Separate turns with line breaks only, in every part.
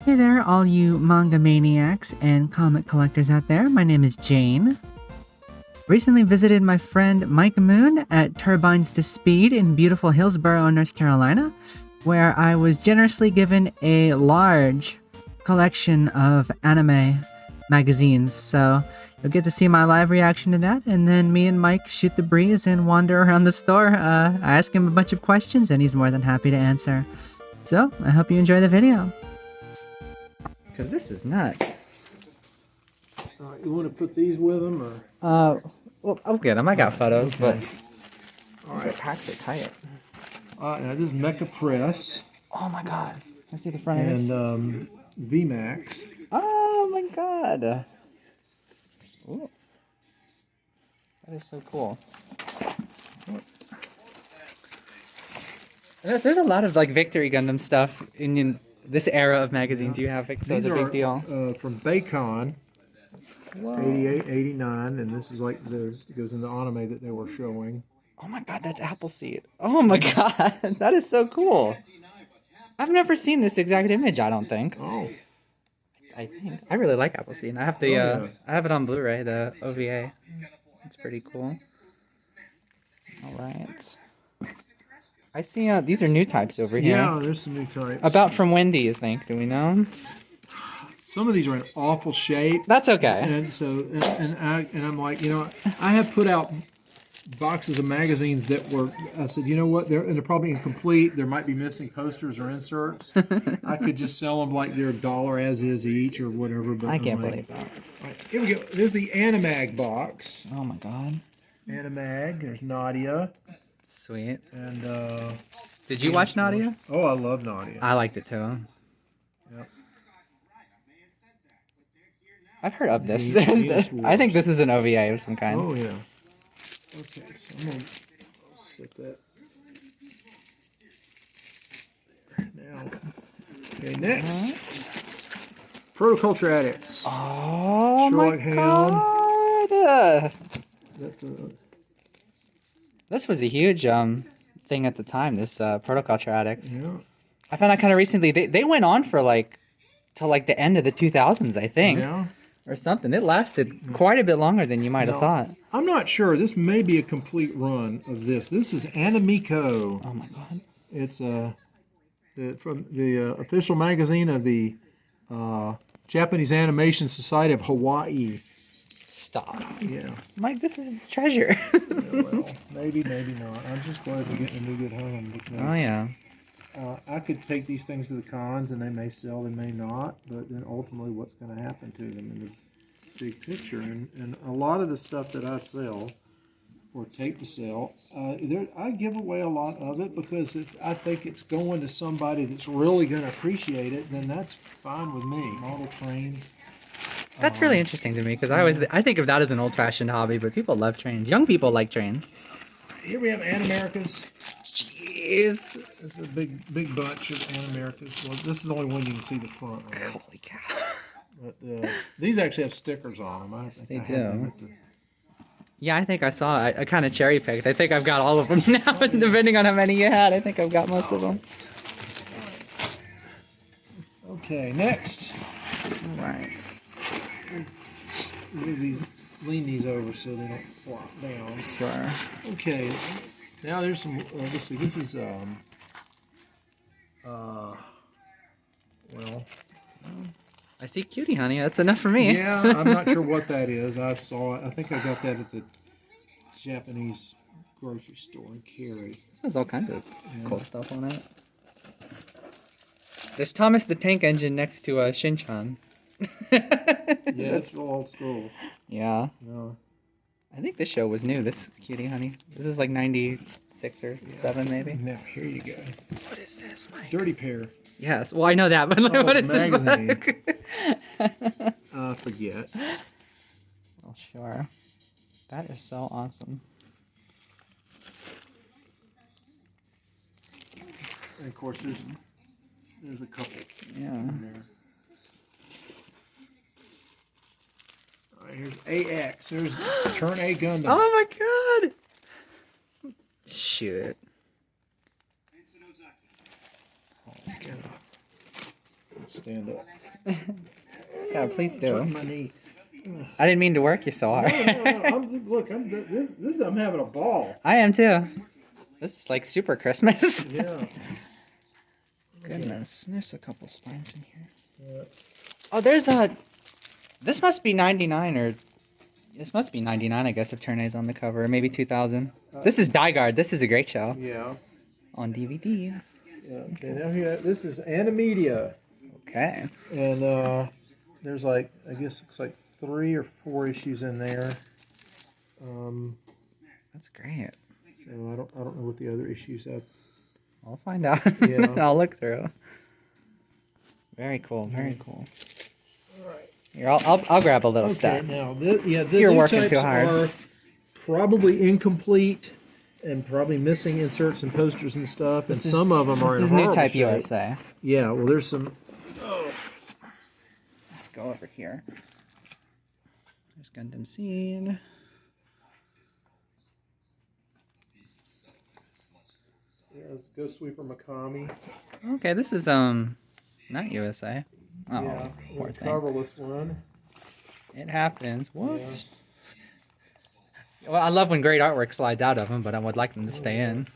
Hey there, all you manga maniacs and comic collectors out there. My name is Jane. Recently visited my friend Mike Moon at Turbines to Speed in beautiful Hillsborough, North Carolina, where I was generously given a large collection of anime magazines. So you'll get to see my live reaction to that, and then me and Mike shoot the breeze and wander around the store. I ask him a bunch of questions, and he's more than happy to answer. So I hope you enjoy the video. Because this is nuts.
You want to put these with them, or?
Well, I'll get them. I got photos,
okay.
But these packs are tight.
Now this is Mecha Press.
Oh my god. I see the front of this.
And VMAX.
Oh my god. Ooh. That is so cool. Oops. There's a lot of like Victory Gundam stuff in this era of magazines you have, so it's a big deal.
From Baycon,
Whoa.
88, 89, and this is like it goes in the anime that they were showing.
Oh my god, that's Appleseed. Oh my god, that is so cool. I've never seen this exact image, I don't think.
Oh.
I really like Appleseed. I have the I have it on Blu-ray, the OVA. It's pretty cool. All right. I see these are new types over here.
Yeah, there's some new types.
About from when do you think? Do we know?
Some of these are in awful shape.
That's okay.
And so and I'm like, I have put out boxes of magazines that were, I said, you know what, they're probably incomplete. There might be missing posters or inserts. I could just sell them like they're $1 as is each or whatever. But
I can't believe that.
Right, here we go. There's the Animag box.
Oh my god.
Animag. There's Nadia.
Sweet.
And
did you watch Nadia?
Oh, I love Nadia.
I liked it too.
Yep.
I've heard of this. I think this is an OVA of some kind.
Oh yeah. Okay, so I'm gonna set that now. Okay, next. Protoculture Addicts.
Oh
Sherlock
my
Hound.
god!
That's
This was a huge thing at the time. This Protoculture Addicts.
yeah.
I found out kind of recently. They went on for like till like the end of the 2000s, I think.
Yeah.
Or something. It lasted quite a bit longer than you might have thought.
I'm not sure. This may be a complete run of this. This is Animico.
Oh my god.
It's from the official magazine of the Japanese Animation Society of Hawaii.
Stop.
Yeah.
Mike, this is treasure.
Yeah, well, maybe not. I'm just glad we're getting a new good home. Because,
oh yeah.
I could take these things to the cons and they may sell, they may not, but then ultimately what's going to happen to them in the big picture. And a lot of the stuff that I sell or take to sell, I give away a lot of it because if I think it's going to somebody that's really going to appreciate it, then that's fine with me. Model trains.
That's really interesting to me because I think of that as an old-fashioned hobby, but people love trains. Young people like trains.
Here we have Animericas.
Jeez.
It's a big bunch of Animericas. Well, this is the only one you can see the front of.
Holy cow.
But these actually have stickers on them.
They do. Yeah, I think I saw it. I kind of cherry-picked. I think I've got all of them now, depending on how many you had. I think I've got most of them.
Okay, next.
All right.
Lean these over so they don't flop down.
Sure.
Okay, now there's some. Let's see. This is well.
I see Cutie Honey. That's enough for me.
Yeah, I'm not sure what that is. I saw it. I think I got that at the Japanese grocery store in Cary.
This has all kinds of cool stuff on it. There's Thomas the Tank Engine next to Shin-chan.
Yeah, it's old school.
Yeah.
No.
I think this show was new, this Cutie Honey. This is like 96 or 7 maybe.
Now, here you go.
What is this, Mike?
Dirty Pair.
Yes, well I know that, but what is this book?
Forget.
Well, sure. That is so awesome.
And of course, there's a couple.
Yeah.
In there. All right, here's AX. There's Turn A Gundam.
Oh my god! Shoot.
stand up.
Yeah, please do.
My knee.
I didn't mean to work you so hard.
I'm having a ball.
I am too. This is like super Christmas.
Yeah.
Goodness, there's a couple spines in here.
Yeah.
Oh, there's a. This must be 99 or. This must be 99, I guess, if Turnay's on the cover. Maybe 2000. This is Die Guard. This is a great show.
Yeah.
On DVD.
Yeah. Okay. Now here, this is Animedia.
Okay.
And there's like, I guess it's like 3 or 4 issues in there.
That's great.
So I don't know what the other issues have.
I'll find out.
Yeah.
I'll look through. Very cool. Very cool.
All right.
Here, I'll grab a little step.
Now
You're working too hard.
Are probably incomplete and probably missing inserts and posters and stuff, and some of them are in
This is
horrible
New Type
shape.
USA.
Yeah. Well, there's some.
Let's go over here. There's Gundam Scene.
Yeah, it's Ghost Sweeper Mikami.
Okay, this is not USA. Oh,
Yeah,
poor
there's a
thing.
coverless one.
It happens. What?
Yeah.
Well, I love when great artwork slides out of them, but I would like them to stay in.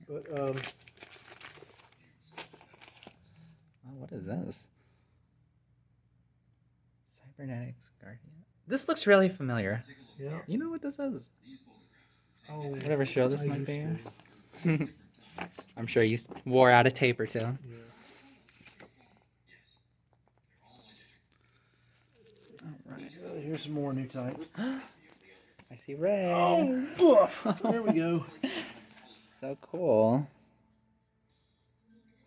But
Oh, what is this? Cybernetics Guardian. This looks really familiar.
yeah.
You know what this is?
Oh,
Whatever show this
I
might
used
be.
to.
I'm sure you wore out a tape or two.
Yeah. Here's some more new types.
I see Ray.
Oh, boof! There we go.
So cool.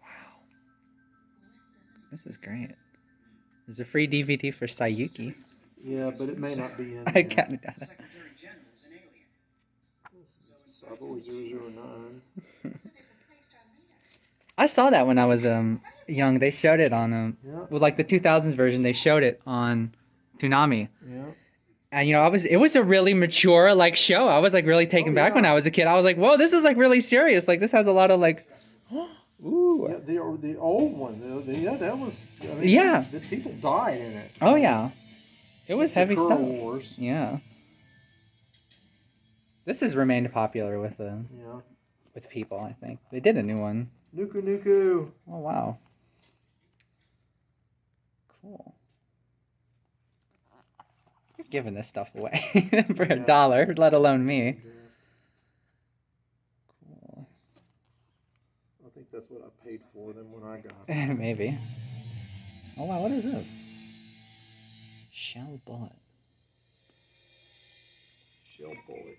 Wow. This is great. There's a free DVD for Sayuki.
Yeah, but it may not be in.
I counted that.
Sabo 009.
I saw that when I was young. They showed it on
Yeah.
well, like the 2000s version. They showed it on Toonami.
Yeah.
And it was a really mature like show. I was like really taken back when I was a kid. I was like, whoa, this is like really serious. Like this has a lot of like, ooh.
Yeah, the old one. Yeah, that was. I mean,
Yeah.
The people died in it.
Oh yeah, it was heavy
Sakura
stuff.
Wars.
Yeah. This has remained popular with
Yeah.
people. I think they did a new one.
Nuku Nuku.
Oh wow. Cool. You're giving this stuff away for $1, let alone me. Cool.
I think that's what I paid for them when I got them.
Maybe. Oh wow, what is this? Shell bullet.
Shell bullet.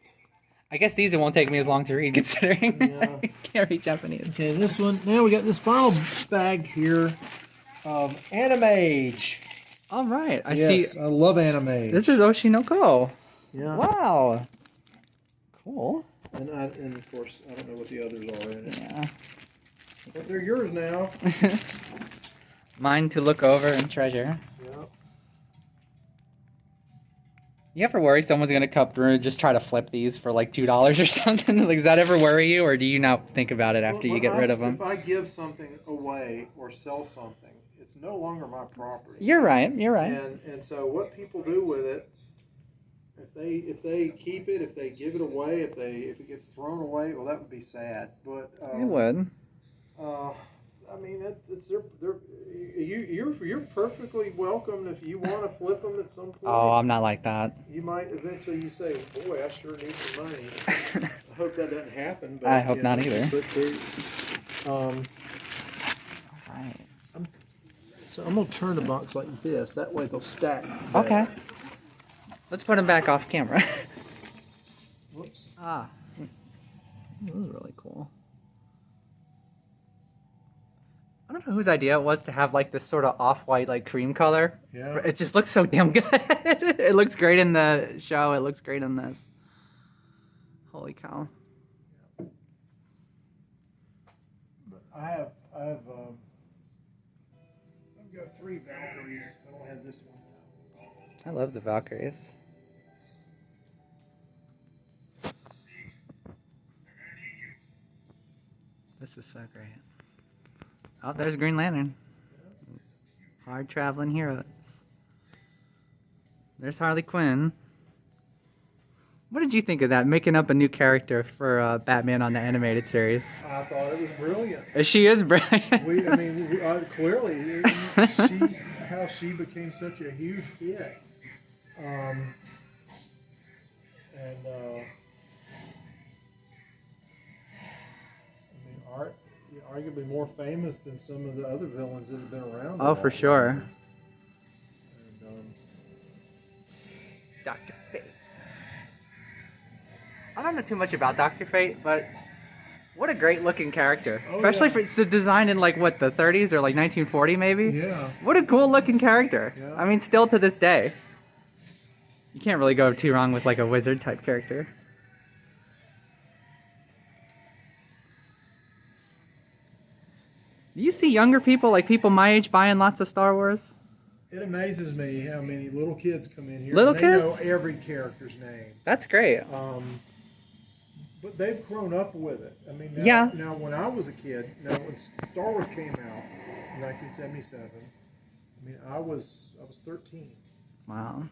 I guess these it won't take me as long to read considering
Yeah.
I can't read Japanese.
Okay, this one. Now we got this final bag here of Animage.
All right, I
Yes,
see.
I love Animage.
This is Oshinoko.
Yeah.
Wow. Cool.
And of course, I don't know what the others are in it.
Yeah.
But they're yours now.
Mine to look over and treasure.
Yeah.
You ever worry someone's gonna come through and just try to flip these for like $2 or something? Like, does that ever worry you, or do you not think about it after you get rid of them?
If I give something away or sell something, it's no longer my property.
You're right. You're right.
And so what people do with it, if they keep it, if they give it away, if it gets thrown away, well, that would be sad. But
It would.
I mean, you're perfectly welcome if you want to flip them at some point.
Oh, I'm not like that.
You might eventually say, "Boy, I sure need some money." I hope that doesn't happen. But,
I hope not either.
But
Right.
so I'm gonna turn the box like this. That way they'll stack.
Okay. Let's put them back off camera.
Whoops.
Ah. This is really cool. I don't know whose idea it was to have like this sort of off-white like cream color.
Yeah.
It just looks so damn good. It looks great in the show. It looks great in this. Holy cow.
But I've got 3 Valkyries. I don't have this one.
I love the Valkyries. This is so great. Oh, there's Green Lantern. Hard traveling heroes. There's Harley Quinn. What did you think of that, making up a new character for Batman on the animated series?
I thought it was brilliant.
She is brilliant.
Clearly, how she became such a huge hit. Arguably more famous than some of the other villains that have been around.
Oh, for sure. Dr. Fate. I don't know too much about Dr. Fate, but what a great looking character. Especially for it's designed in like what, the 30s or like 1940 maybe?
Yeah.
What a cool looking character.
Yeah.
I mean, still to this day. You can't really go too wrong with like a wizard type character. Do you see younger people, like people my age, buying lots of Star Wars?
It amazes me how many little kids come in here.
Little
and
kids?
They know every character's name.
That's great.
But they've grown up with it. I mean, now when I was a kid, when Star Wars came out in 1977, I mean, I was 13.
Wow.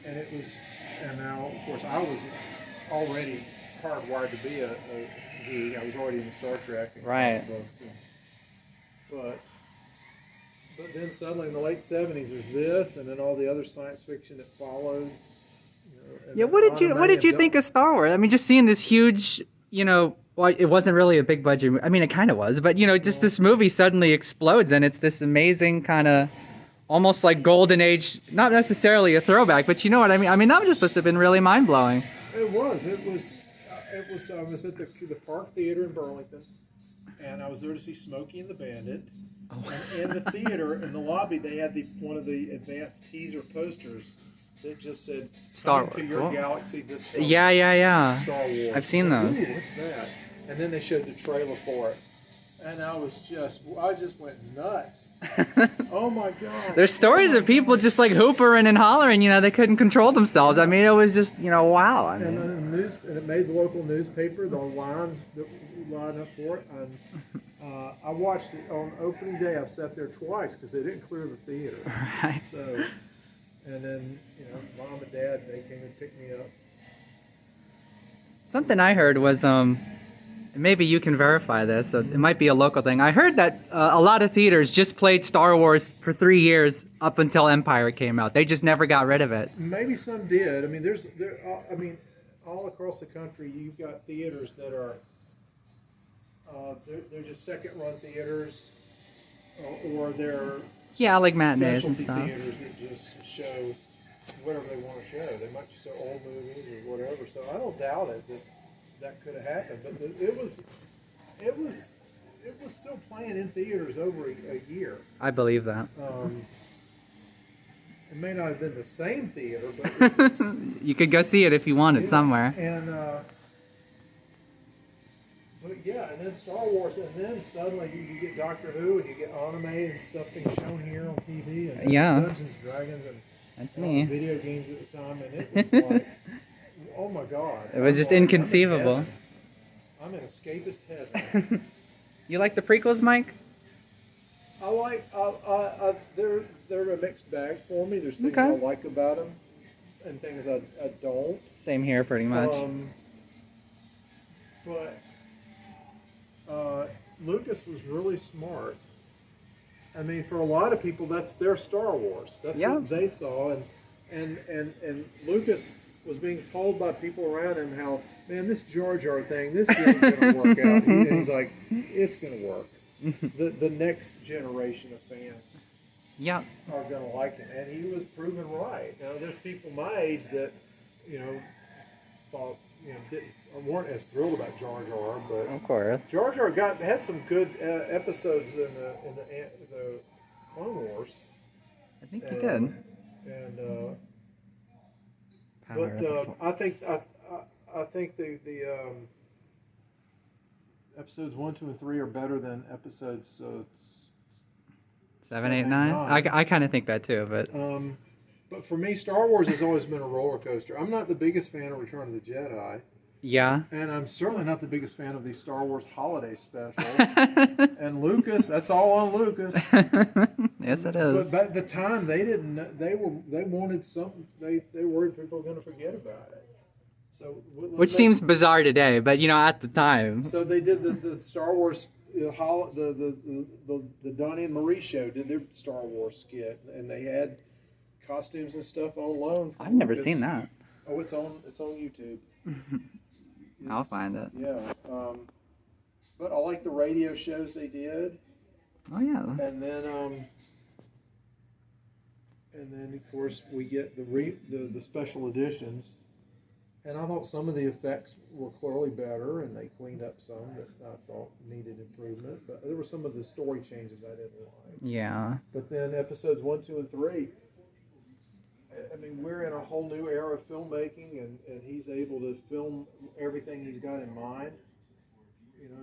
And now, of course, I was already hardwired to be a geek. I was already in Star Trek and comic books. But then suddenly in the late 70s, there's this, and then all the other science fiction that followed.
Yeah, what did you think of Star Wars? I mean, just seeing this huge, well, it wasn't really a big budget. I mean, it kind of was, but just this movie suddenly explodes, and it's this amazing kind of, almost like golden age. Not necessarily a throwback, but you know what I mean. I mean, that was just supposed to have been really mind blowing.
It was. I was at the Park Theater in Burlington, and I was there to see Smokey and the Bandit. Oh. And in the theater, in the lobby, they had one of the advanced teaser posters that just said
Star Wars.
To your galaxy this summer.
Yeah.
Star Wars.
I've seen those.
Ooh, what's that? And then they showed the trailer for it. And I just went nuts. Oh my God.
There's stories of people just like hoopering and hollering, they couldn't control themselves. I mean, it was just, wow. I mean.
And it made the local newspaper, the lines that lined up for it. And I watched it on opening day. I sat there twice because they didn't clear the theater.
Right.
So, and then, Mom and Dad, they came and picked me up.
Something I heard was, maybe you can verify this, so it might be a local thing. I heard that a lot of theaters just played Star Wars for 3 years up until Empire came out. They just never got rid of it.
Maybe some did. I mean, all across the country, you've got theaters that are, they're just second-run theaters, or they're
like matinees and stuff.
Theaters that just show whatever they want to show. They might just show old movies or whatever. So I don't doubt it that could have happened, but it was still playing in theaters over a year.
I believe that.
It may not have been the same theater, but it was,
you could go see it if you wanted somewhere.
And but yeah, and then Star Wars, and then suddenly you get Doctor Who, and you get anime and stuff being shown here on TV, and Dungeons and Dragons, and
that's me.
Video games at the time, and it was like. Oh my God!
It was just inconceivable.
I'm in escapist heaven.
You like the prequels, Mike?
I like. They're a mixed bag for me. There's things I like about them, and things I don't.
Same here, pretty much.
But Lucas was really smart. I mean, for a lot of people, that's their Star Wars. That's what they saw, and Lucas was being told by people around him how, man, this Jar Jar thing, this isn't going to work out. And he's like, it's going to work. The next generation of fans are going to like him. And he was proven right. Now, there's people my age that, thought, weren't as thrilled about Jar Jar, but
of course.
Jar Jar had some good episodes in the Clone Wars.
I think he did.
And I think the episodes 1, 2, and 3 are better than episodes
7, 8, 9. I kind of think that too,
but for me, Star Wars has always been a roller coaster. I'm not the biggest fan of Return of the Jedi.
Yeah.
And I'm certainly not the biggest fan of these Star Wars holiday specials. And Lucas, that's all on Lucas.
Yes, it
But
is.
at the time, they didn't. They wanted something. They worried people were going to forget about it. So
Which seems bizarre today, but at the time.
So they did the Star Wars, the Donnie and Marie show did their Star Wars skit, and they had costumes and stuff on loan.
I've never seen that.
Oh, it's on YouTube.
I'll find it.
Yeah, but I like the radio shows they did.
Oh yeah.
And then of course we get the special editions. And I thought some of the effects were clearly better, and they cleaned up some that I thought needed improvement. But there were some of the story changes I didn't like.
Yeah.
But then episodes 1, 2, and 3, I mean, we're in a whole new era of filmmaking, and he's able to film everything he's got in mind.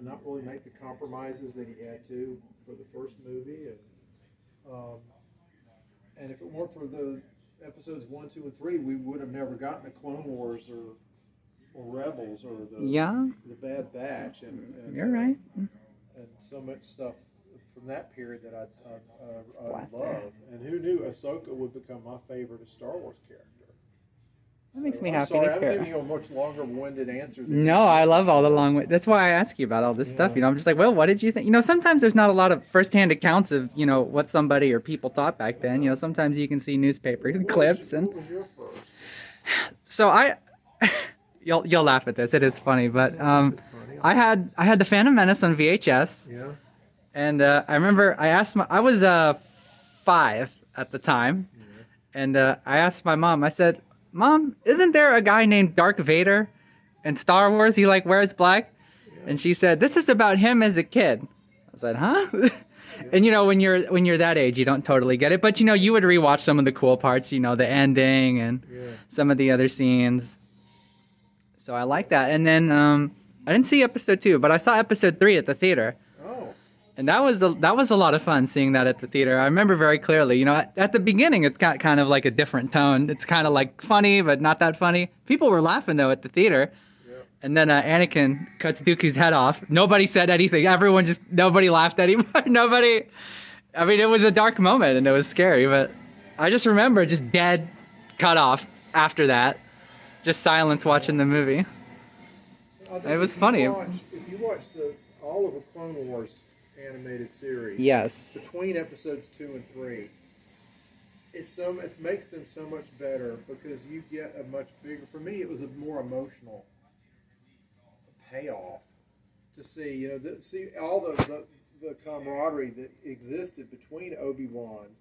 Not really make the compromises that he had to for the first movie. And if it weren't for the episodes 1, 2, and 3, we would have never gotten the Clone Wars or Rebels or the Bad Batch, and
you're right,
and so much stuff from that period that I love. And who knew Ahsoka would become my favorite Star Wars character?
That makes me happy.
Sorry,
to
I'm
hear.
giving you a much longer-winded answer. Than
No, I love all the long way. That's why I ask you about all this stuff. I'm just like, well, what did you think? Sometimes there's not a lot of first-hand accounts of what somebody or people thought back then. Sometimes you can see newspaper clips and.
What was your first?
So you'll laugh at this. It is funny, but I had the Phantom Menace on VHS.
Yeah.
And I remember I was 5 at the time, and I asked my mom. I said, "Mom, isn't there a guy named Darth Vader in Star Wars? He wears black?" Yeah. And she said, "This is about him as a kid." I said, "Huh?" Yeah. And when you're that age, you don't totally get it. But you would rewatch some of the cool parts. The ending and some of the other scenes. So I like that. And then I didn't see episode 2, but I saw episode 3 at the theater. And that was a lot of fun seeing that at the theater. I remember very clearly. At the beginning, it's got kind of like a different tone. It's kind of like funny, but not that funny. People were laughing though at the theater. Yeah. And then Anakin cuts Dooku's head off. Nobody said anything. Nobody laughed anymore. Nobody. I mean, it was a dark moment and it was scary. But I just remember just dead, cut off after that. Just silence watching the movie. It was funny.
If you watch all of the Clone Wars animated series,
yes,
between episodes 2 and 3, it makes them so much better because you get a much bigger. For me, it was a more emotional payoff to see see all the camaraderie that existed between Obi-Wan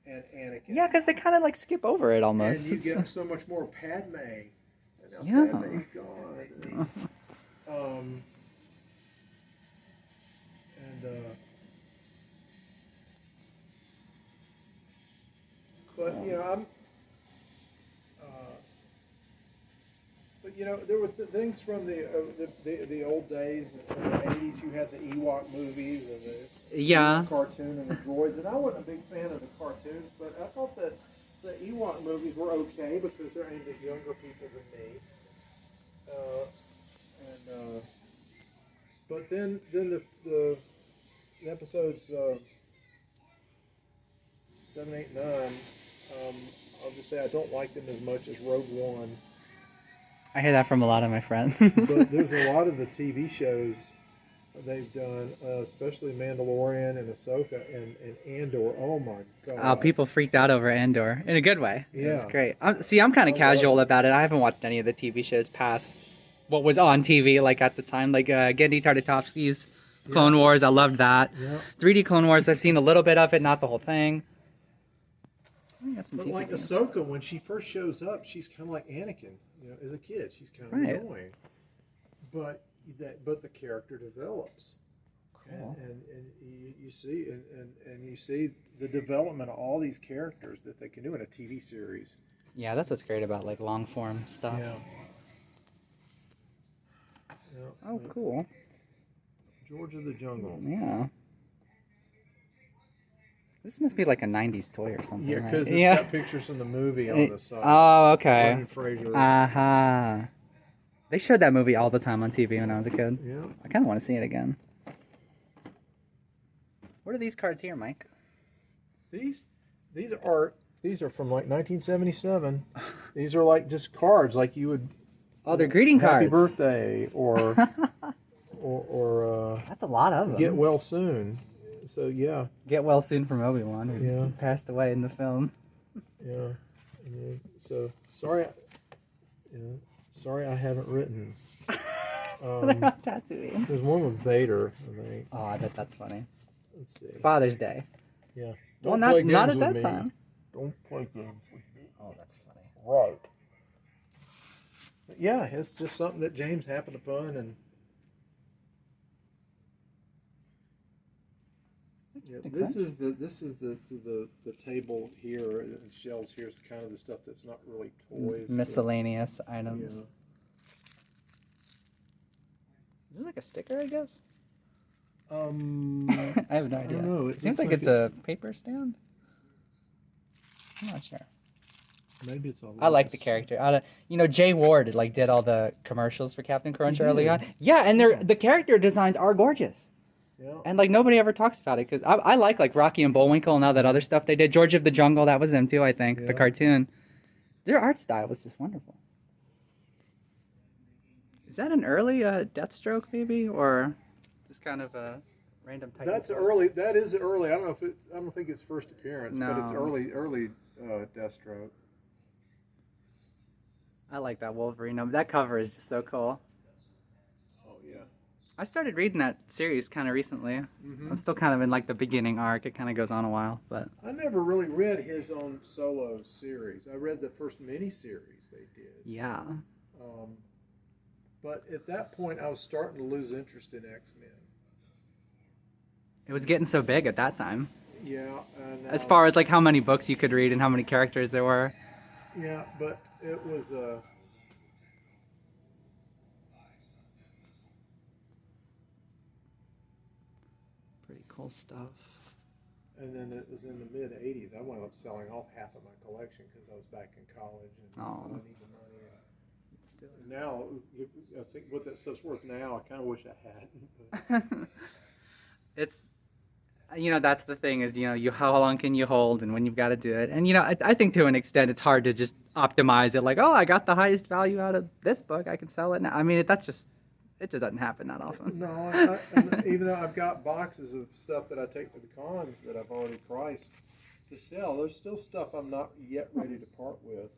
and Anakin.
Yeah, because they kind of skip over it almost.
And you get so much more Padme. And now Padme's gone. But there were things from the old days, from the 80's. You had the Ewok movies and the cartoon and the droids, and I wasn't a big fan of the cartoons, but I thought that the Ewok movies were okay because they're aimed at younger people than me. But then the episodes 7, 8, 9. I'll just say I don't like them as much as Rogue One.
I hear that from a lot of my friends.
But there's a lot of the TV shows they've done, especially Mandalorian and Ahsoka and Andor. Oh my God!
Oh, people freaked out over Andor in a good way.
Yeah,
it's great. I'm kind of casual about it. I haven't watched any of the TV shows past what was on TV at the time, Genndy Tartakovsky's Clone Wars. I loved that. Yeah. 3D Clone Wars. I've seen a little bit of it, not the whole thing.
But like Ahsoka, when she first shows up, she's kind of like Anakin. As a kid, she's kind of annoying. But the character develops. Cool. And you see the development of all these characters that they can do in a TV series.
Yeah, that's what's great about long form stuff.
Yeah.
Oh, cool.
George of the Jungle.
Yeah. This must be like a 90's toy or something.
Yeah, because it's got pictures from the movie on the side.
Oh, okay.
Brendan Fraser.
Uh-huh. They showed that movie all the time on TV when I was a kid.
Yeah.
I kind of want to see it again. What are these cards here, Mike?
These are from like 1977. These are like just cards, like you would.
Oh, they're greeting cards.
Happy birthday, or
That's a lot of them.
get well soon. So yeah.
Get well soon from Obi-Wan, who passed away in the film.
Yeah. So sorry. Sorry, I haven't written.
They're not Tatooine.
There's one with Vader, I think.
Oh, I bet that's funny.
Let's see.
Father's Day.
Yeah.
Well, not at that time.
Don't play games with me.
Oh, that's funny.
Right. But yeah, it's just something that James happened upon, and yeah, this is the table here, and shelves here is kind of the stuff that's not really toys.
Miscellaneous items.
Yeah.
Is this like a sticker, I guess?
I
have no idea.
I don't know.
It seems like it's a paper stand. I'm not sure.
Maybe it's a.
I like the character. Jay Ward did all the commercials for Captain Crunch early on. Yeah, and the character designs are gorgeous.
Yeah.
And nobody ever talks about it because I like Rocky and Bullwinkle and all that other stuff they did. George of the Jungle, that was them too, I think. The cartoon. Their art style was just wonderful. Is that an early Deathstroke maybe, or just kind of a random type?
That's early. That is early. I don't know if I don't think it's first appearance,
No.
but it's early Deathstroke.
I like that Wolverine. That cover is just so cool.
Oh yeah.
I started reading that series kind of recently.
Mm-hmm.
I'm still kind of in the beginning arc. It kind of goes on a while, but
I never really read his own solo series. I read the first mini-series they did.
yeah.
But at that point, I was starting to lose interest in X-Men.
It was getting so big at that time.
Yeah. And,
As far as how many books you could read and how many characters there were.
Yeah, but it was
Pretty cool stuff.
And then it was in the mid '80s. I wound up selling off half of my collection because I was back in college and I needed the money. And now, I think what that stuff's worth now, I kind of wish I hadn't.
It's, that's the thing is, how long can you hold and when you've got to do it. And, I think to an extent it's hard to just optimize it. I got the highest value out of this book. I can sell it now. I mean, it just doesn't happen that often.
No, and even though I've got boxes of stuff that I take to the cons that I've already priced to sell, there's still stuff I'm not yet ready to part with.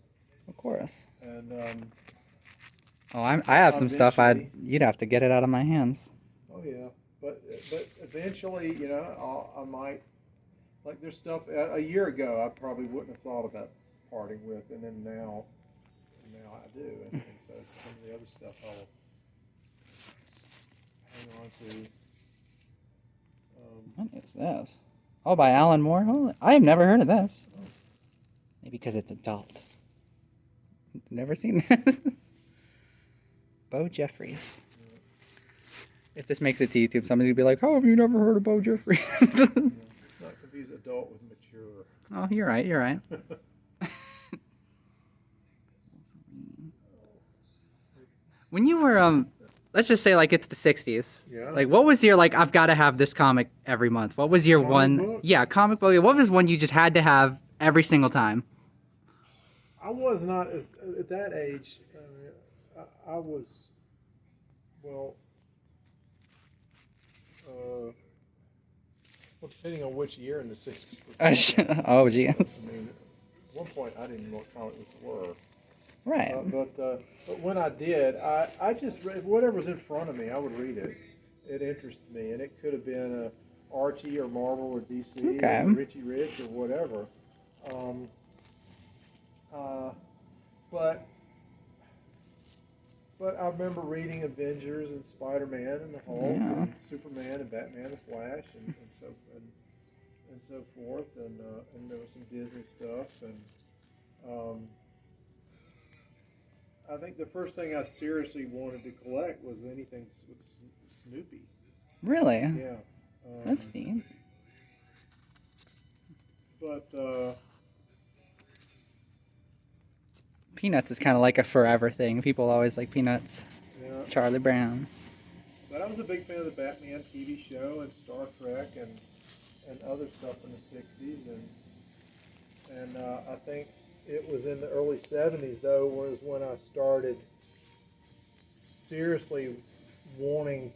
Of course.
And,
I have some stuff you'd have to get it out of my hands.
Oh yeah, but eventually, I might, there's stuff a year ago I probably wouldn't have thought about parting with, and then now I do, and so some of the other stuff I'll hang on to.
What is this? Oh, by Alan Moore? Oh, I have never heard of this.
Oh.
Maybe because it's adult. Never seen this. Bo Jeffries. If this makes it to YouTube, somebody's going to be like, how have you never heard of Bo Jeffries?
Not confuse adult with mature.
Oh, you're right. When you were, let's just say it's the 60s.
Yeah.
What was your, I've got to have this comic every month? What was your
Comic book?
Yeah, comic book. What was one you just had to have every single time?
I was not, at that age, I was, depending on which year in the 60s.
Oh, geez.
I mean, at one point I didn't know what comic books were.
Right.
But when I did, I just read whatever was in front of me. I would read it. It interested me, and it could have been a Archie or Marvel or DC or Richie Rich or whatever. But I remember reading Avengers and Spider-Man and the Hulk and Superman and Batman and Flash and so forth, and there was some Disney stuff, and I think the first thing I seriously wanted to collect was anything with Snoopy.
Really?
Yeah.
That's neat.
But
Peanuts is kind of like a forever thing. People always like Peanuts.
yeah.
Charlie Brown.
But I was a big fan of the Batman TV show and Star Trek and other stuff in the 60s, and And I think it was in the early 70s, though, was when I started seriously wanting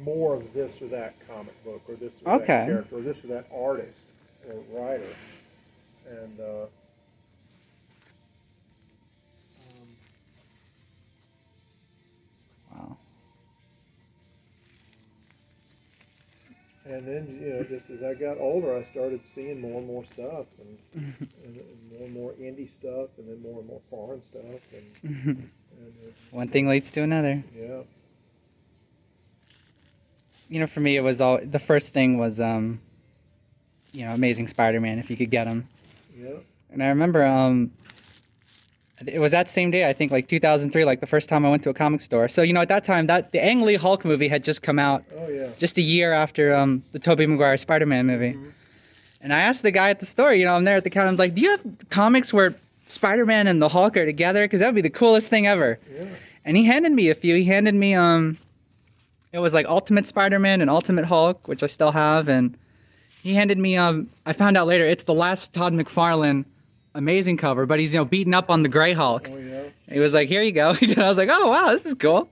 more of this or that comic book, or this or that character, or this or that artist or writer. And
wow.
And then, just as I got older, I started seeing more and more stuff, and more and more indie stuff, and then more foreign stuff. And
One thing leads to another.
Yeah.
For me, it was the first thing was, Amazing Spider-Man, if you could get him.
Yeah.
And I remember, it was that same day, I think, like 2003, like the first time I went to a comic store. So, at that time, the Ang Lee Hulk movie had just come out.
Oh, yeah.
Just a year after the Tobey Maguire Spider-Man movie. Mm-hmm. And I asked the guy at the store, I'm there at the counter, I'm like, do you have comics where Spider-Man and the Hulk are together? Because that would be the coolest thing ever.
Yeah.
And he handed me a few. He handed me, it was like Ultimate Spider-Man and Ultimate Hulk, which I still have. And he handed me, I found out later, it's the last Todd McFarlane Amazing cover, but he's, beaten up on the Gray Hulk.
Oh, yeah.
He was like, here you go. And I was like, oh, wow, this is cool.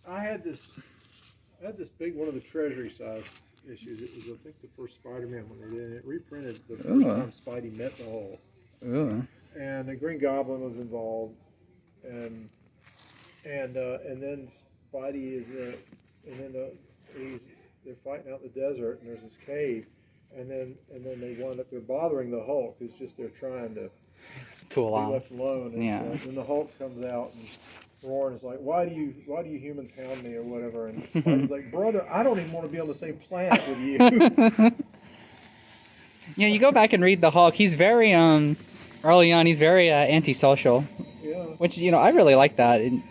I had this big one of the Treasury size issues. It was, I think, the first Spider-Man one they did, and it reprinted the first time Spidey met the Hulk.
Ooh.
And the Green Goblin was involved, and then Spidey is they're fighting out in the desert, and there's this cave, and then they wind up, they're bothering the Hulk, who's just there trying to be left alone. And then the Hulk comes out and roaring, is like, why do you humans hound me or whatever? And Spidey's like, brother, I don't even want to be on the same planet with you.
You go back and read the Hulk. He's very early on. He's very antisocial.
Yeah.
Which I really like that. And,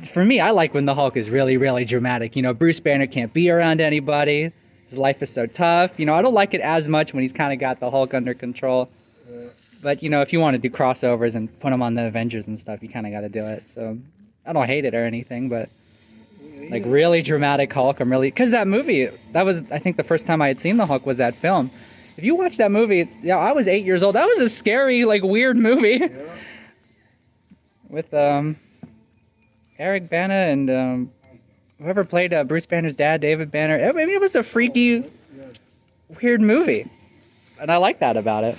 for me, I like when the Hulk is really, really dramatic. Bruce Banner can't be around anybody. His life is so tough. I don't like it as much when he's kind of got the Hulk under control.
Yeah.
But, if you want to do crossovers and put him on the Avengers and stuff, you kind of got to do it. So I don't hate it or anything, but like really dramatic Hulk, because that movie, that was, I think, the first time I had seen the Hulk was that film. If you watch that movie, I was 8 years old. That was a scary, like, weird movie.
Yeah.
With Eric Bana and whoever played Bruce Banner's dad, David Banner. I mean, it was a freaky, weird movie. And I like that about it.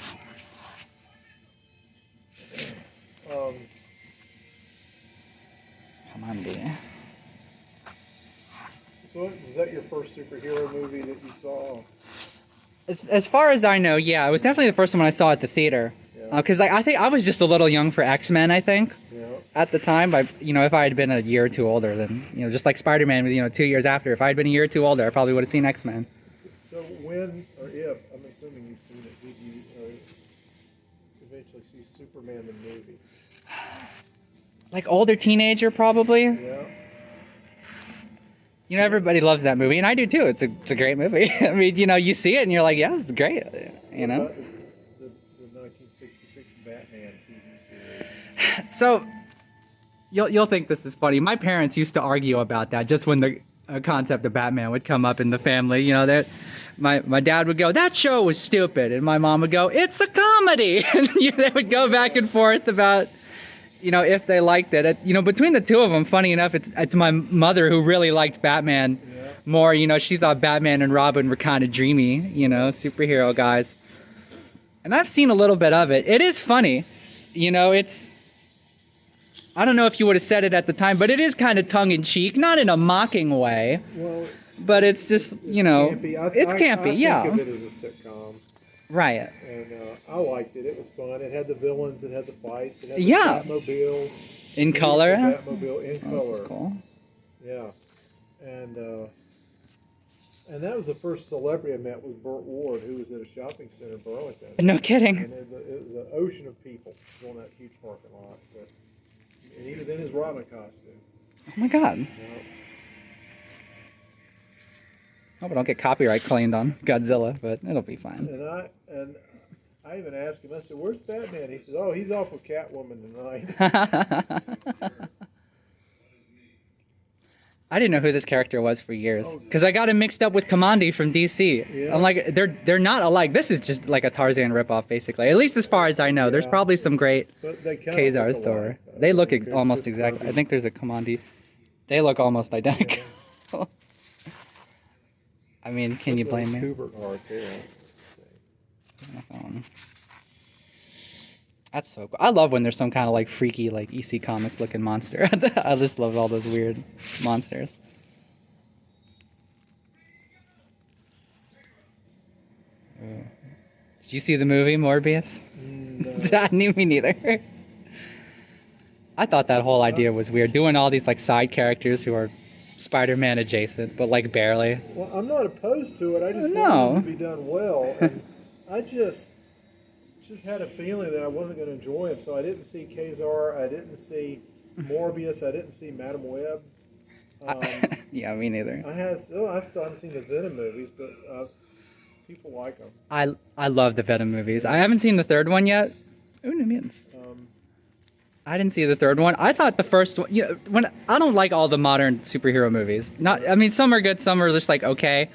Come on, dude.
So was that your first superhero movie that you saw?
As far as I know, yeah. It was definitely the first one I saw at the theater. Because I think I was just a little young for X-Men, I think.
Yeah.
At the time, if I had been a year or two older, then, just like Spider-Man, 2 years after, if I had been a year or two older, I probably would have seen X-Men.
So when, or if, I'm assuming you've seen it, did you eventually see Superman the movie?
Like older teenager, probably.
Yeah.
Everybody loves that movie, and I do too. It's a great movie. I mean, you see it, and you're like, yeah, it's great.
What about the 1966 Batman TV series?
So, you'll think this is funny. My parents used to argue about that just when the concept of Batman would come up in the family. That my dad would go, that show was stupid, and my mom would go, it's a comedy. And they would go back and forth about, if they liked it. Between the two of them, funny enough, it's my mother who really liked Batman more. She thought Batman and Robin were kind of dreamy, superhero guys. And I've seen a little bit of it. It is funny. It's... I don't know if you would have said it at the time, but it is kind of tongue-in-cheek, not in a mocking way.
Well,
but it's just,
it's campy.
It's campy,
I think of it as a sitcom.
Right.
And I liked it. It was fun. It had the villains. It had the fights. It had the Batmobile.
In color?
Batmobile in color.
This is cool.
Yeah. And that was the first celebrity I met was Burt Ward, who was at a shopping center in Burlington.
No kidding.
And it was an ocean of people on that huge parking lot. And he was in his Robin costume.
Oh my God. Hope I don't get copyright claimed on Godzilla, but it'll be fine.
And I even asked him, I said, where's Batman? He said, oh, he's off with Catwoman tonight.
I didn't know who this character was for years because I got him mixed up with Kamandi from DC.
Yeah.
I'm like, they're not alike. This is just like a Tarzan ripoff, basically. At least as far as I know. There's probably some great
But they kind
Khazar
of look
store.
alike,
They look
They're
almost
just
exactly. I
curvy.
think there's a Kamandi. They look almost identical. I mean, can you blame me?
Kubert art there.
That's so cool. I love when there's some kind of like freaky, like EC Comics looking monster. I just love all those weird monsters. Did you see the movie Morbius?
No.
Me neither. I thought that whole idea was weird. Doing all these like side characters who are Spider-Man adjacent, but like barely.
Well, I'm not opposed to it. I just
No.
want it to be done well. And I just had a feeling that I wasn't going to enjoy him. So I didn't see Khazar. I didn't see Morbius. I didn't see Madam Web.
Yeah, me neither.
I still haven't seen the Venom movies, but people like them.
I love the Venom movies. I haven't seen the third one yet. Ooh, New Mutants. I didn't see the third one. I thought the first one. You know, when I don't like all the modern superhero movies. I mean, some are good, some are just like okay.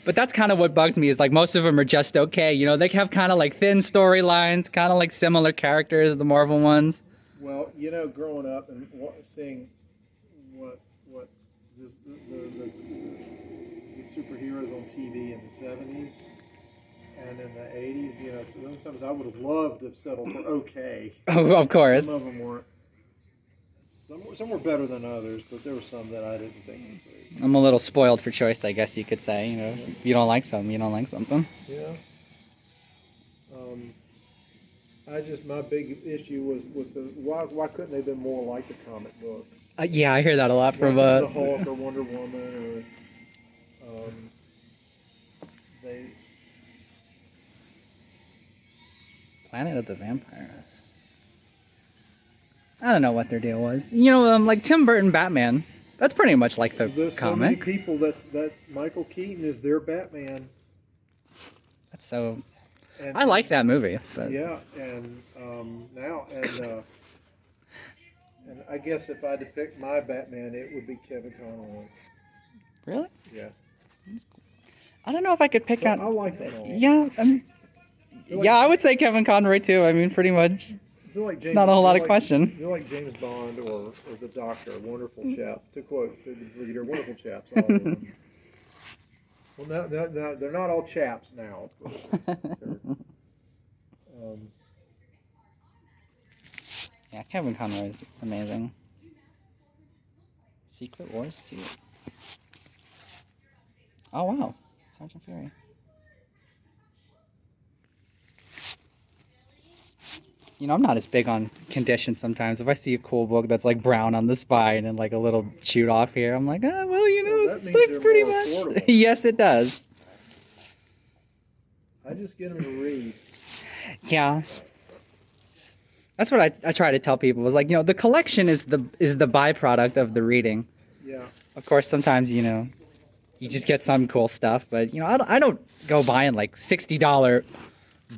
But that's kind of what bugs me is like most of them are just okay. You know, they have kind of like thin storylines, kind of like similar characters, the Marvel ones.
Well, you know, growing up and seeing what the superheroes on TV in the 70s and in the 80s, you know, sometimes I would have loved to have settled for okay.
Oh, of course.
Some of them weren't. Some were better than others, but there were some that I didn't think were great.
I'm a little spoiled for choice, I guess you could say. You know, if you don't like something, you don't like something.
Yeah. My big issue was with why couldn't they have been more like the comic books?
Yeah, I hear that a lot from
the Hulk or Wonder Woman or they.
Planet of the Vampires. I don't know what their deal was. You know, like Tim Burton Batman. That's pretty much like the
There's
comic.
so many people that Michael Keaton is their Batman.
That's so.
And,
I like that movie. But...
Yeah, and I guess if I had to pick my Batman, it would be Kevin Conroy.
Really?
Yeah.
I don't know if I could pick out.
I like that.
Yeah, I mean, yeah, I would say Kevin Conroy too. I mean, pretty much. It's not a whole lot of question.
You're like James Bond or the Doctor, wonderful chap. To quote the reader, wonderful chaps. All of them. Well, no, they're not all chaps now.
Yeah, Kevin Conroy is amazing. Secret Wars 2. Oh wow, Sergeant Fury. You know, I'm not as big on conditions sometimes. If I see a cool book that's like brown on the spine and like a little chewed off here, I'm like, oh, well, you know, it's like pretty much. Yes, it does.
I just get them to read.
Yeah. That's what I try to tell people. Is like, you know, the collection is the byproduct of the reading.
Yeah.
Of course, sometimes, you know, you just get some cool stuff, but you know, I don't go buying like $60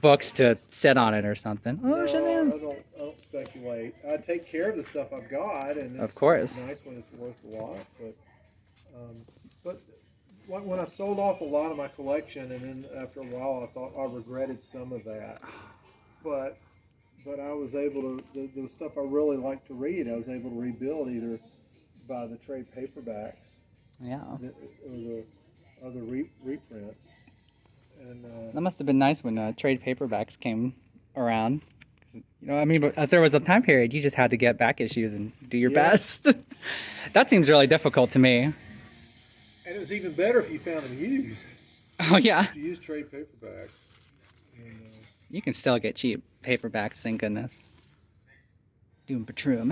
books to sit on it or something. Oh,
no, I don't speculate. I take care of the stuff I've got, and it's
of course
nice when it's worth a lot. But when I sold off a lot of my collection, and then after a while, I thought I regretted some of that. But I was able to the stuff I really like to read. I was able to rebuild either by the trade paperbacks,
yeah,
or the reprints. And,
that must have been nice when trade paperbacks came around. You know, I mean, if there was a time period, you just had to get back issues and do your best. That seems really difficult to me.
And it was even better if you found them used.
Oh yeah.
If you use trade paperbacks. And,
you can still get cheap paperbacks, thank goodness. Doom Patrol.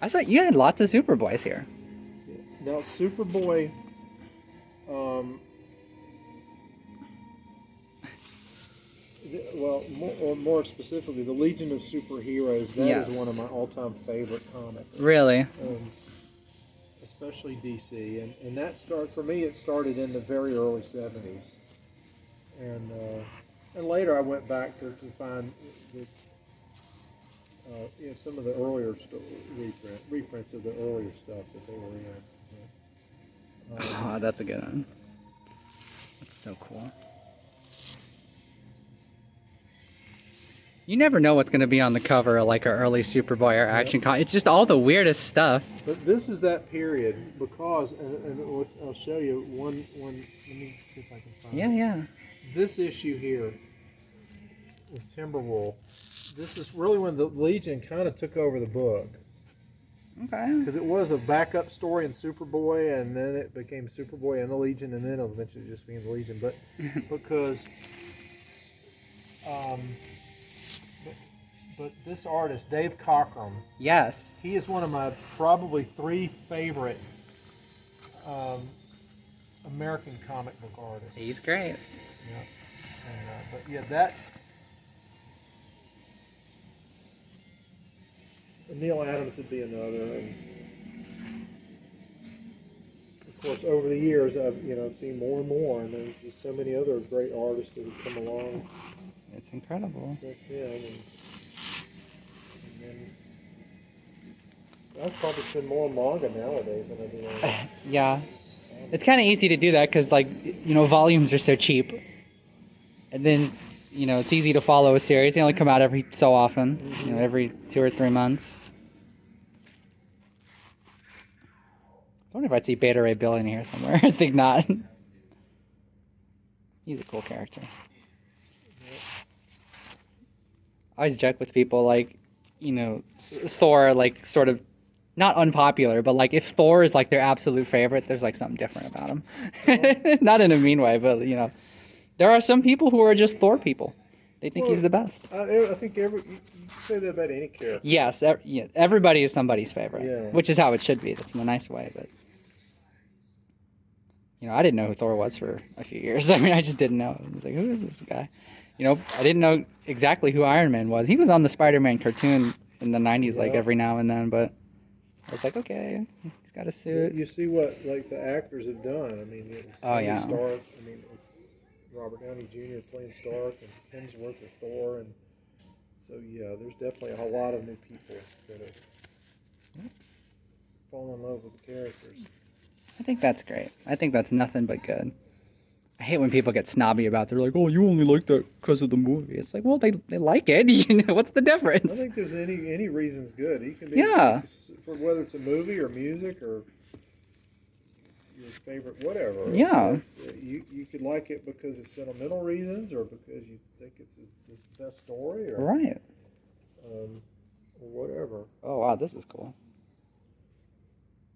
I thought you had lots of Superboys here.
Now, Superboy. Well, more specifically, the Legion of Superheroes. That is one of my all-time favorite comics.
Really?
Especially DC, and that for me. It started in the very early '70s, and later I went back to find some of the earlier reprints of the earlier stuff that they were in.
Oh, that's a good one. That's so cool. You never know what's going to be on the cover of like an early Superboy or Action Con. It's just all the weirdest stuff.
But this is that period because, and I'll show you one. Let me see if I can find it.
Yeah.
This issue here with Timberwolf. This is really when the Legion kind of took over the book.
Okay.
Because it was a backup story in Superboy, and then it became Superboy and the Legion, and then eventually just became the Legion. But because, but this artist, Dave Cockrum,
Yes.
he is one of my probably 3 favorite American comic book artists.
He's great.
Yeah. And, but yeah, that's Neil Adams would be another. And of course, over the years, I've seen more and more, and there's just so many other great artists that have come along.
It's incredible.
Since then, and then I probably spend more on manga nowadays than I do on.
Yeah. It's kind of easy to do that because, like, volumes are so cheap. And then, it's easy to follow a series. They only come out every so often, every 2 or 3 months. I wonder if I'd see Beta Ray Bill in here somewhere. I think not. He's a cool character. I always joke with people, like, Thor, like, sort of, not unpopular, but, like, if Thor is, like, their absolute favorite, there's, like, something different about him. Not in a mean way, but, there are some people who are just Thor people. They think he's the best.
I think you say that about any character.
Yes, everybody is somebody's favorite, which is how it should be. That's in a nice way, but... I didn't know who Thor was for a few years. I mean, I just didn't know. I was like, who is this guy? I didn't know exactly who Iron Man was. He was on the Spider-Man cartoon in the 90s, like, every now and then, but I was like, okay, he's got a suit.
You see what, like, the actors have done. I mean, Tony Stark, Robert Downey Jr. playing Stark, and Hemsworth as Thor, and so, yeah, there's definitely a whole lot of new people that have fallen in love with the characters.
I think that's great. I think that's nothing but good. I hate when people get snobby about it. They're like, oh, you only like that because of the movie. It's like, well, they like it. What's the difference?
I think there's any reason's good. You can be for whether it's a movie or music or your favorite whatever.
Yeah.
You could like it because it's sentimental reasons or because you think it's the best story or
right.
Or whatever.
Oh wow, this is cool.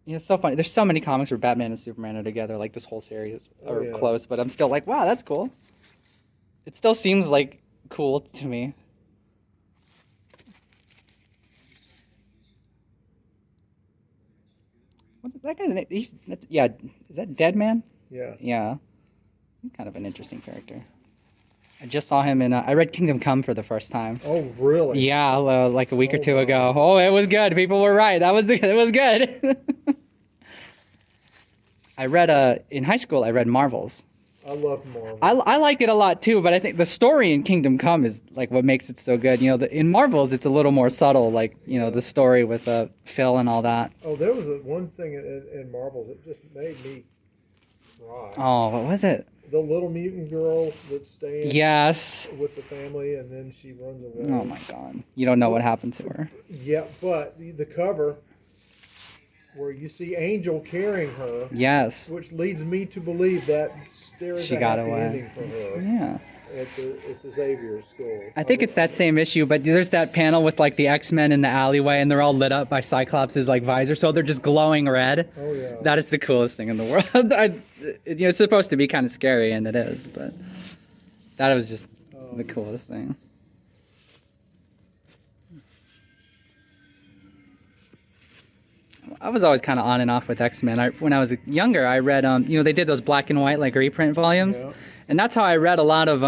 It's so funny. There's so many comics where Batman and Superman are together, like this whole series are close, but I'm still like, wow, that's cool. It still seems like cool to me. What's that guy's name? Is that Dead Man?
Yeah.
Yeah. He's kind of an interesting character. I just saw him in, I read Kingdom Come for the first time.
Oh, really?
Yeah, like a week or two ago. Oh, it was good. People were right. It was good. I read, in high school, I read Marvels.
I love Marvel.
I liked it a lot too, but I think the story in Kingdom Come is like what makes it so good. In Marvels, it's a little more subtle, like, the story with Phil and all that.
Oh, there was one thing in Marvels that just made me cry.
Oh, what was it?
The little mutant girl that's staying with the family, and then she runs away.
Oh my God. You don't know what happened to her.
Yeah, but the cover where you see Angel carrying her.
Yes.
Which leads me to believe that there is a happy ending for her.
Yeah.
At the Xavier school.
I think it's that same issue, but there's that panel with like the X-Men in the alleyway, and they're all lit up by Cyclops' like visor, so they're just glowing red.
Oh yeah.
That is the coolest thing in the world. It's supposed to be kind of scary, and it is, but that was just the coolest thing. I was always kind of on and off with X-Men. When I was younger, I read, they did those black and white like reprint volumes, and that's how I read a lot of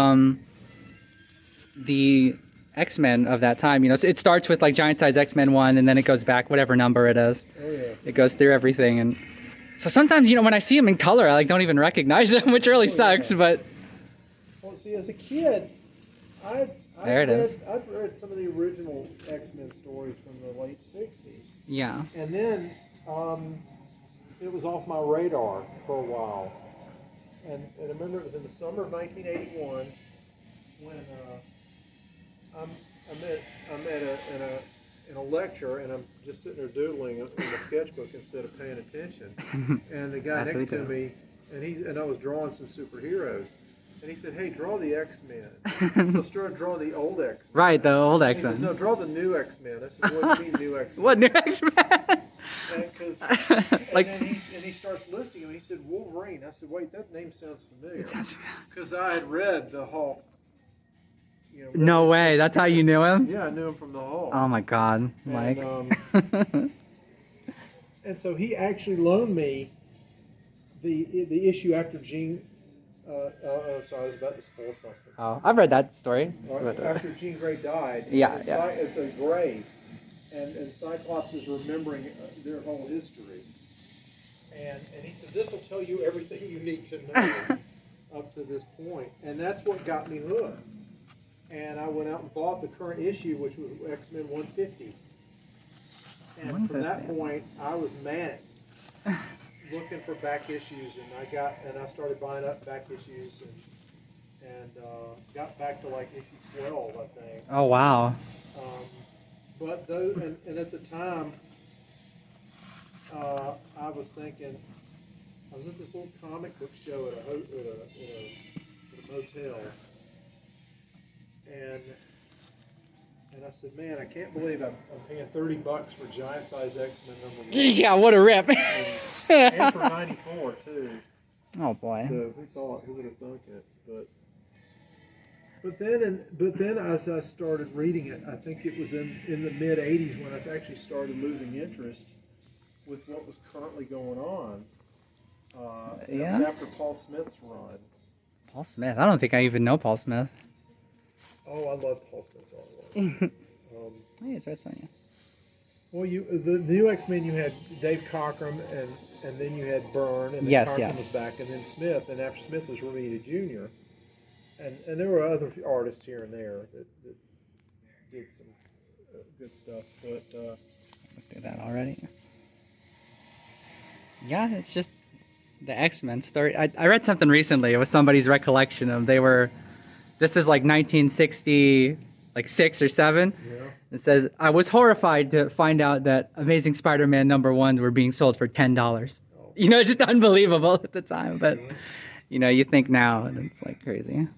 the X-Men of that time. It starts with like Giant Size X-Men 1, and then it goes back whatever number it is.
Oh yeah.
It goes through everything, and so sometimes when I see them in color, I like don't even recognize them, which really sucks.
Yeah.
But
well, see, as a kid,
There it is.
I'd read some of the original X-Men stories from the late 60s.
Yeah.
And then it was off my radar for a while. And I remember it was in the summer of 1981 when I'm in a lecture, and I'm just sitting there doodling in a sketchbook instead of paying attention. And the guy next to me, and I was drawing some superheroes. And he said, "Hey, draw the X-Men." So I started drawing the old X-Men.
Right, the old
He
X-Men.
says, "No, draw the new X-Men." I said, "What do you mean new X-Men?"
What new X-Men?
Like, and he starts listing them. He said, "Wolverine." I said, "Wait, that name sounds familiar." Because I had read the Hulk. You know,
No way, that's how you knew him?
Yeah, I knew him from the Hulk.
Oh my God, Mike.
And so he actually loaned me the issue after Jean. Sorry, I was about to spoil something.
Oh, I've read that story.
After Jean Grey died,
Yeah,
at
yeah.
the grave, and Cyclops is remembering their whole history. And he said, "This will tell you everything you need to know up to this point." And that's what got me hooked. And I went out and bought the current issue, which was X-Men 150. And from that point, I was manic, looking for back issues, and I started buying up back issues, and got back to like issue 12, I think.
Oh wow.
But those, and at the time, I was thinking, I was at this old comic book show at a motel, and I said, "Man, I can't believe I'm paying $30 for giant size X-Men number 1."
Yeah, what a rip.
And for 94 too.
Oh boy.
So who would have thunk it? But then as I started reading it, I think it was in the mid 80's when I actually started losing interest with what was currently going on.
Yeah.
It was after Paul Smith's run.
Paul Smith. I don't think I even know Paul Smith.
Oh, I love Paul Smith's artwork.
Hey, it's Red Sonja.
Well, the new X-Men, you had Dave Cockrum, and then you had Byrne, and then
Yes,
Cockrum
yes.
was back, and then Smith, and after Smith was Romita Jr. And there were other artists here and there that did some good stuff, but
Looked at that already. Yeah, it's just the X-Men story. I read something recently. It was somebody's recollection of this is like 1960, like 6 or 7.
yeah.
It says, "I was horrified to find out that Amazing Spider-Man #1s were being sold for $10.
Oh.
You know, it's just unbelievable at the time. But, you know, you think now, and it's like crazy.